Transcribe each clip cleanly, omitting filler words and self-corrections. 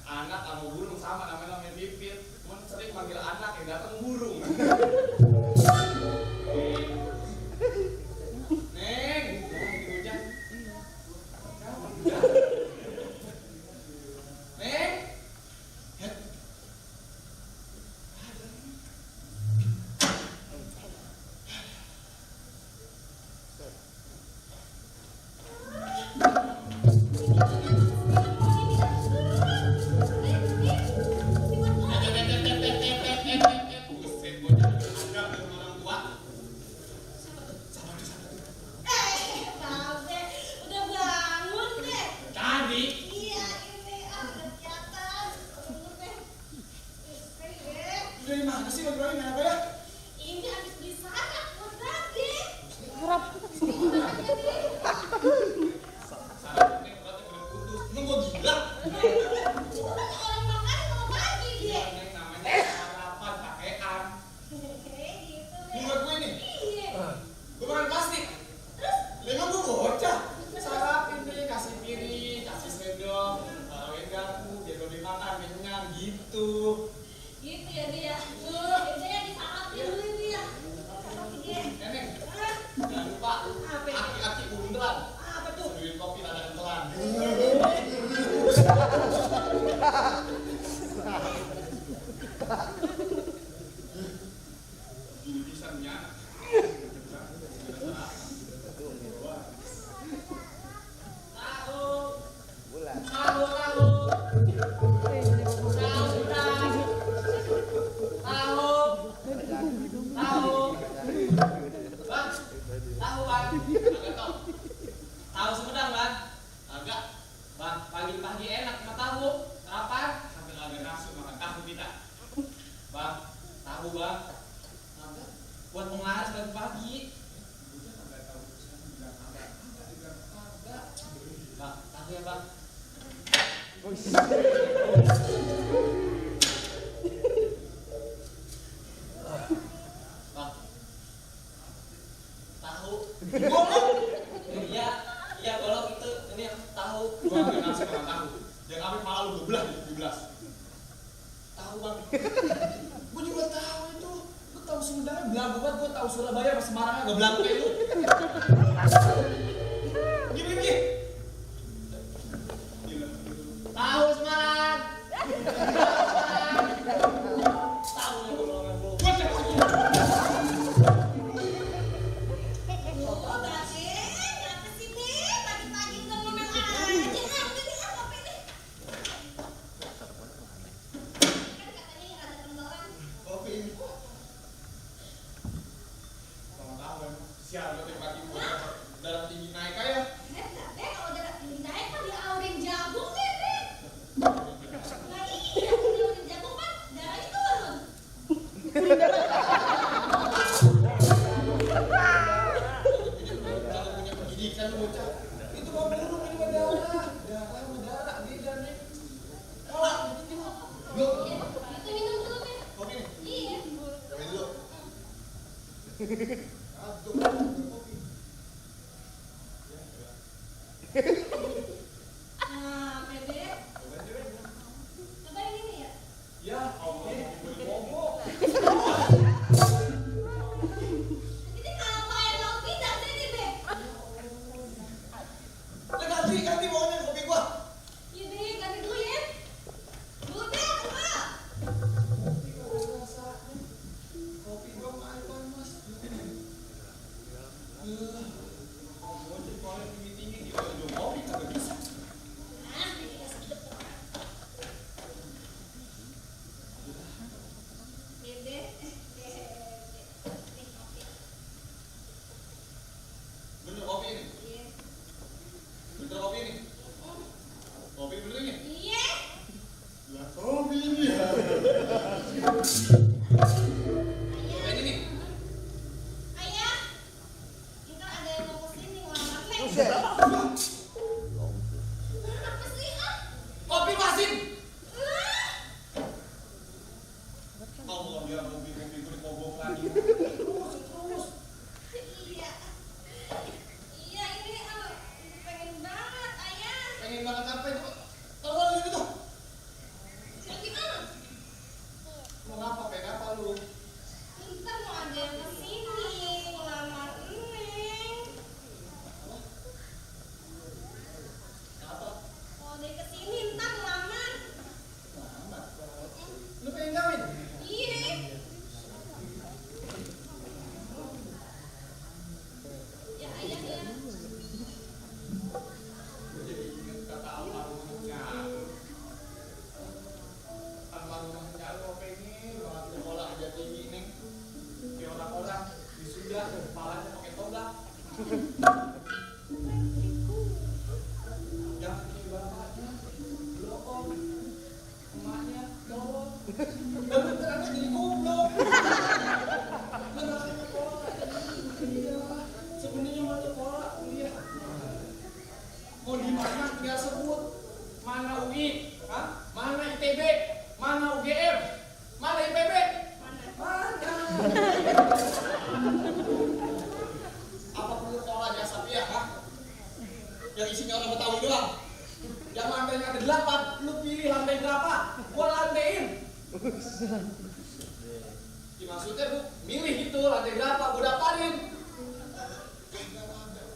Anak sama burung sama namanya pipit, cuman sering manggil Tahu Sumedang, Bang? Agak, Bang, pagi-pagi enak sama tahu. Sarapan sampai agak nafsu makan tahu kita. Bang, tahu, Bang. Agak buat penglaris pagi-pagi. Bang, tahu ya, Bang. Bang, tahu. Iya, golok itu ini yang tahu. Gua enggak nafsu makan tahu. Jangan sampai malah lu beblas. Tahu, Bang. Gua juga tahu itu. Gua tahu Sumedang belagu banget, gua tahu Surabaya sama Semarang enggak belagu kayak lu. Gini. Tahu Semarang. Tahu ya golongan gua. Sial, lo pagi gua darah tinggi naik aja. Kalau darah tinggi naik kan dia aurin jagung deh. Nah iya, dia aurin jagung kan darahnya turun. Kalau punya pendidikan lu bocah, itu mau burung ini darah dia nih. Kalah, lu. Itu minum dulu deh. Kopi nih. Iya. Kopi dulu. Aduh, kopi. Nah, Bebe. Coba yang ini ya. Ya, oke, boleh bobo. Ini kenapa air laut pindah sini, Beb? Ganti maunya kopi gua. Iya, Beb, ganti dulu ya. Dulu, Beb, coba. Kopi gua rasa. Kopi gua panas. Bocah kalau tinggi-tinggi di ujung kopi kagak bisa. Nah, ini kasih sedep. Bebe. Nih, kopi. Bener kopi ini. Iya. Bener kopi ini. Kopi bener ini. Iya. Lah kopi ini ya. Kopi ini nih. Ayah. Ntar ada yang mau kesini ngelamar Neng. Apa sih, ah? Kopi masin. Ah. Mau bilang kopi gue dipogok lagi. Terus. Iya. Iya, ini pengen banget, Ayah. Pengen banget apa itu? Kalau gitu tuh. Lagi mana? Mau ngapa? Pengen apa lu? Ntar mau ada yang kesini ngelamar Neng. Apa? Mau ada yang kesini ntar ngelamar. Lama. Lu pengen kawin? Iya. Ya, Ayah ya. Gue jadi inget kata almarhum Nyalu. Almarhum Nyalu pengen banget sekolah aja tinggi nih. Kayak orang-orang wisuda kepalanya pakai toga. Yang ini bapaknya belum, emaknya dorong. Dan beneran jadi goblok. Beneran sekolah kuliah. Sebenarnya mau sekolah kuliah. Mau di mana tinggal sebut. Mana UI, mana ITB, mana UGM, mana IPB, mana. Apa perlu sekolah jasa pihak, yang isinya orang Betawi doang. Yang lantainya ada 8, lu pilih lantai berapa? Gua lantaiin. Ya, maksudnya lu milih gitu, lantai berapa? Gua daftarin.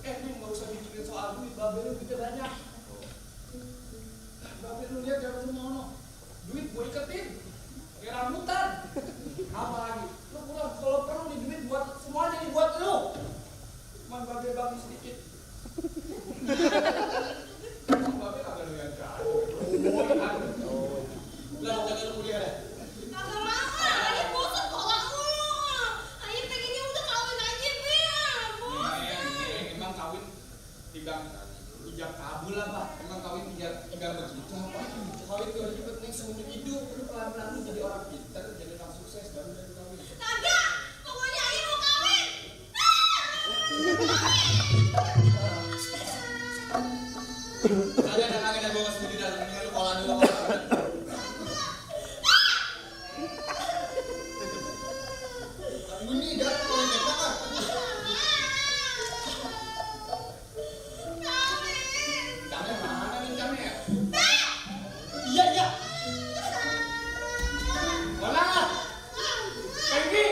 Ini nggak usah mikirin soal duit, babe lu duitnya banyak. Babe lu lihat jangan lu mau duit gua iketin, kayak rambutan. Apa lagi? Lu pulang kalau perlu nih duit buat Kalian yang kangen gue nggak setuju dah, mendingan lu kolan dulu. Tapi gue nih jangan kolan kecap kan. Camnya mana nih camnya? Iya iya. Mana? Penggi.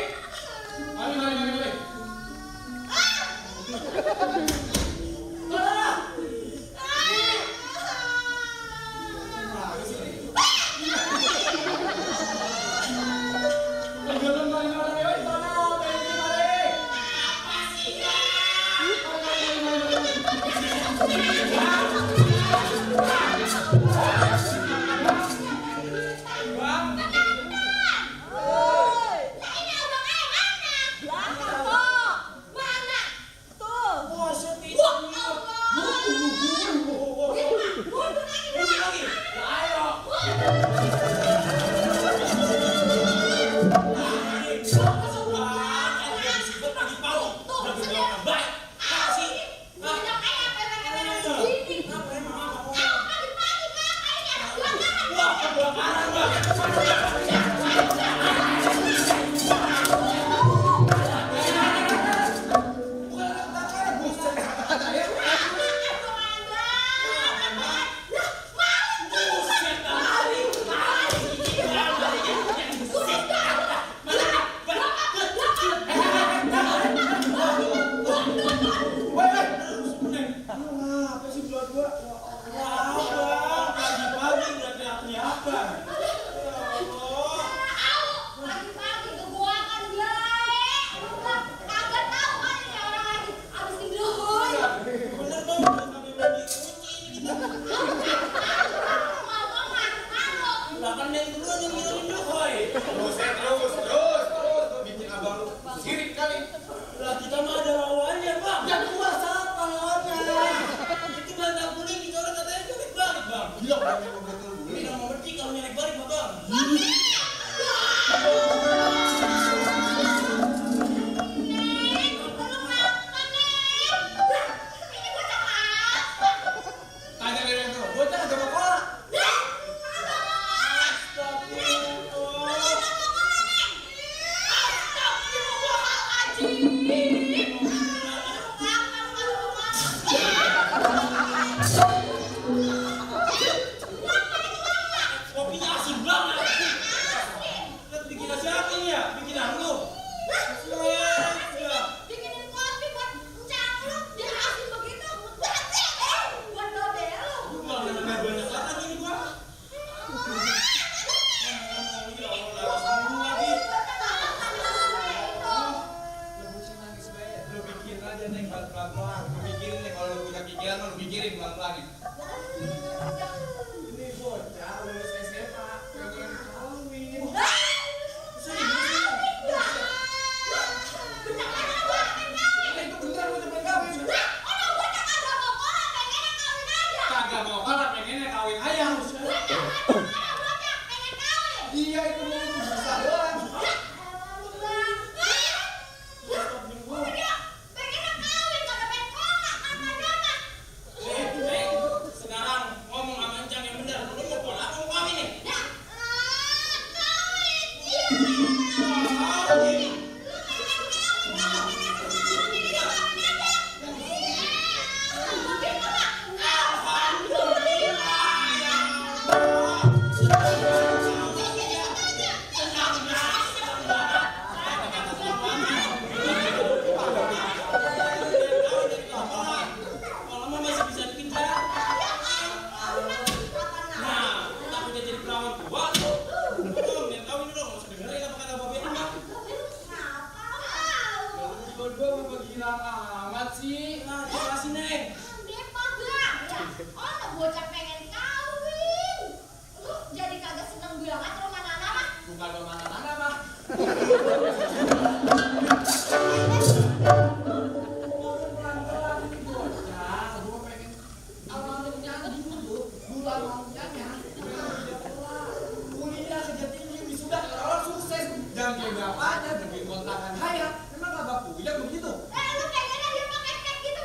Mari. Jangan kayak bapaknya, bikin kontrakan hayat. Memang gak baku, ya begitu. Lu pengennya dia pakai tag gitu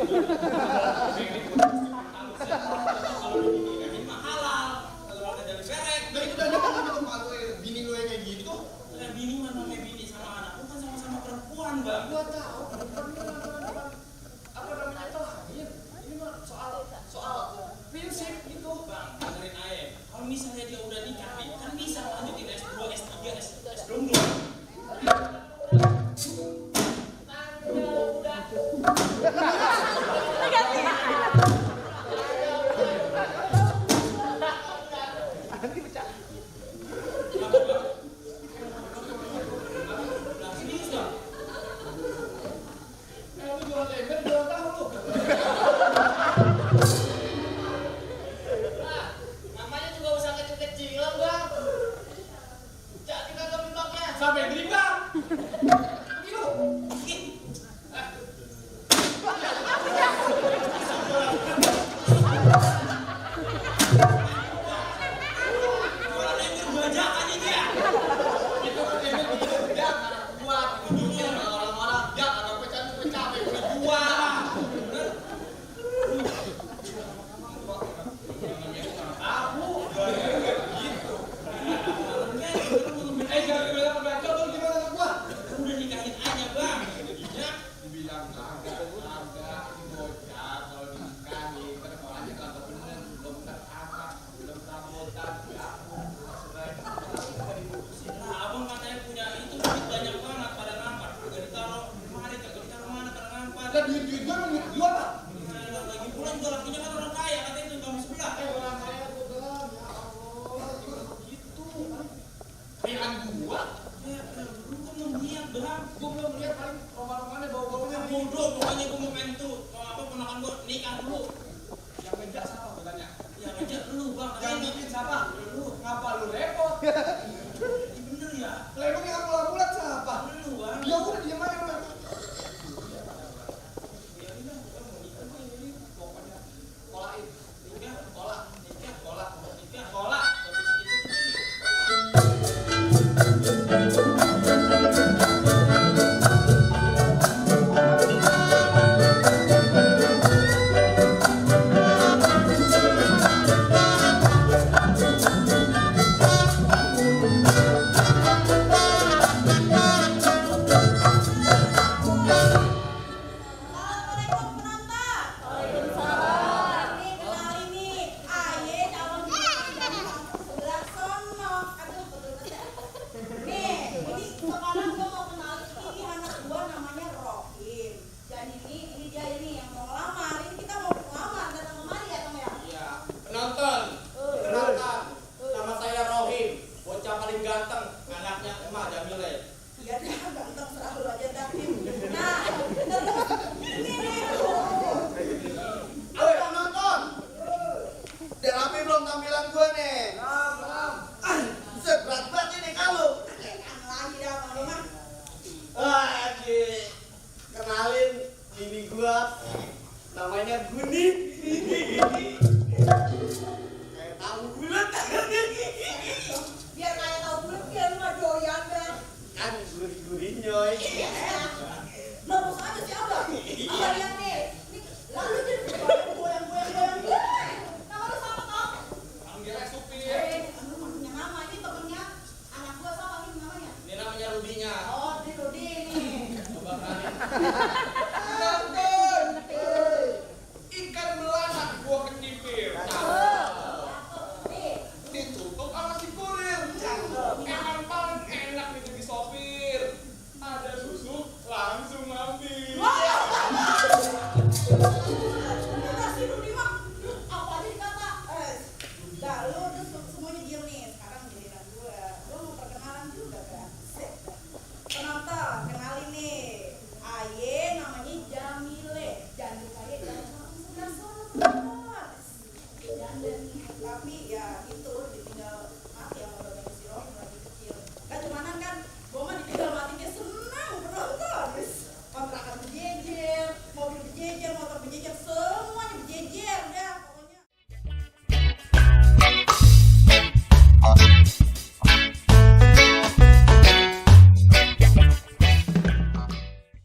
Kalau dinikahin mah halal. Kalau ada dari serek. Nah itu udah jangan gitu Pak gue, bini lu yang kayak gitu. Lah bini mah namanya bini sama anak, bukan sama-sama perempuan, Bang. Gua tahu, apa namanya kelamin. Ini mah soal prinsip gitu. Bang, dengerin aja. Kalau misalnya dia udah nikah nih, kan bisa lanjutin S2, S3, S2. Namanya juga usaha kecil-kecilan bang. Jadi kagak mintaknya. Sampai berimbang. Jualan ember bajakan ini ya. Itu kan ember begitu tidak anak buat ujungnya orang-orang ya agak pecah-pecah udah jual. Aku gitu. Jangan bilang bacot lu gimana anak gua? Udah nikahin aja, Bang. Jadinya dibilang kagak ini bocah kalau dinikahin kan sekolahnya kagak bener belum terangkat belum rambutan ya Nah, abang katanya punya itu duit banyak banget pada nampak. Kagak ditaruh kemari, kagak ditaruh mana, pada nampak. ada duit gua mau jual pak. Lagi pula juga lakinya kan orang kaya, katanya itu kamu sebelah. Orang kaya gua bilang ya Allah gitu kayaan gua Ya, lu kan belum lihat, Bang. gua belum lihat paling rumah-rumahnya bau-baunya Bodoh, pokoknya gua mau main tuh. Kalau apa ponakan gua nikah dulu. yang ngejak siapa katanya Ya ngajak lu, Bang. yang Katanya bikin siapa lu. ngapa lu repot Ini bener ya? lemong yang bulat siapa Lu, Bang. ya udah diam aja lu. Ya udah, gua mau nikah. Ini pokoknya kolain Nikah, kolak nikah, kolak nikah, kolak. Assalamualaikum penonton. Waalaikumsalam. Nih kenalin nih, Aye calon sebelah sono. Aduh betul betul. Nih, ini sekarang gua mau kenalin ini anak gua namanya Rohim. Dan ini dia ini yang mau ngelamar. Ini kita mau ngelamar datang kemari ya, Tong ya? iya penonton kenalkan nama saya Rohim bocah paling ganteng anaknya emak Jamile. Iya dah, ganteng selalu aja dah. Nah, terus ini nih. Ayo penonton udah rapi belum tampilan gue nih belum buset berat banget ini kalau Lagi dah Bang Lima. kenalin ini gua namanya Guni kayak tahu bulat Biar kayak tahu bulat dia mah doyan dah. kan gurih-gurih nyoy Lurus aja sih Abang. Abang lihat nih. Nih, lalu jadi goyang-goyang. Nama lu siapa, Tom? panggilnya supir Lu mah punya nama. Ini temennya anak gua siapa ini namanya? ini namanya Rudinya Oh, di Rudi nih. coba penonton ikan belanak gua kecipir Nih, ditutup sama si kurir emang paling enak nih jadi sopir ada susu langsung ngambil udah sih Rudi mah. Lu apa aja dikata? Dah, lu udah semuanya diem nih. Sekarang giliran gua. Gua mau perkenalan juga kan. Penonton, kenalin nih. Aye namanya Jamile. Jangan lupa ya, jangan langsung sebelah sono penonton. Dan tapi ya itu ditinggal mati sama bapak si Rohim lagi kecil. Gak cumanan kan, gua mah ditinggal matinya senang penonton. Kontrakan berjejer, mobil berjejer, motor berjejer,